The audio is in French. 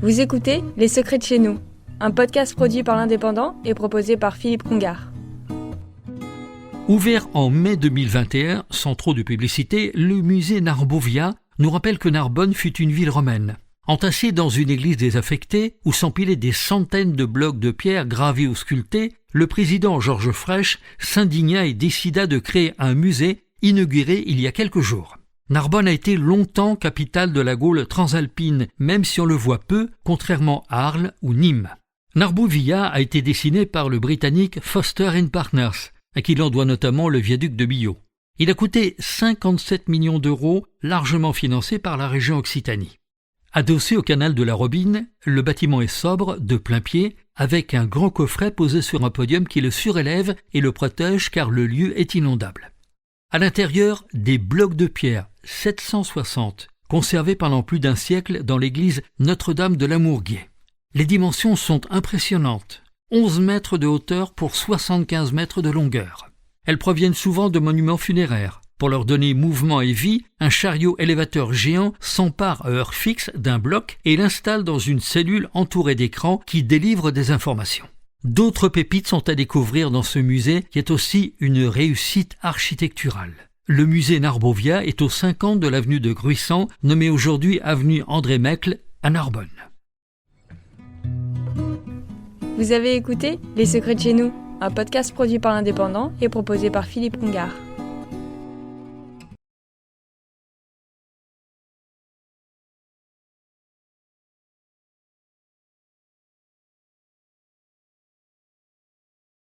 Vous écoutez Les Secrets de chez nous, un podcast produit par l'Indépendant et proposé par Philippe Congar. Ouvert en mai 2021, sans trop de publicité, le musée Narbovia nous rappelle que Narbonne fut une ville romaine. Entassée dans une église désaffectée où s'empilaient des centaines de blocs de pierre gravés ou sculptés, le président Georges Frêche s'indigna et décida de créer un musée inauguré il y a quelques jours. Narbonne a été longtemps capitale de la Gaule transalpine, même si on le voit peu, contrairement à Arles ou Nîmes. Narbovia a été dessiné par le Britannique Foster & Partners, à qui l'on doit notamment le viaduc de Millau. Il a coûté 57 millions d'euros, largement financé par la région Occitanie. Adossé au canal de la Robine, le bâtiment est sobre, de plain-pied, avec un grand coffret posé sur un podium qui le surélève et le protège car le lieu est inondable. À l'intérieur, des blocs de pierre, 760, conservés pendant plus d'un siècle dans l'église Notre-Dame de l'Amourguier. Les dimensions sont impressionnantes, 11 mètres de hauteur pour 75 mètres de longueur. Elles proviennent souvent de monuments funéraires. Pour leur donner mouvement et vie, un chariot élévateur géant s'empare à heure fixe d'un bloc et l'installe dans une cellule entourée d'écrans qui délivrent des informations. D'autres pépites sont à découvrir dans ce musée qui est aussi une réussite architecturale. Le musée Narbovia est au 50 de l'avenue de Gruissant, nommé aujourd'hui avenue André Meckle à Narbonne. Vous avez écouté Les Secrets de chez nous, un podcast produit par l'Indépendant et proposé par Philippe Congar.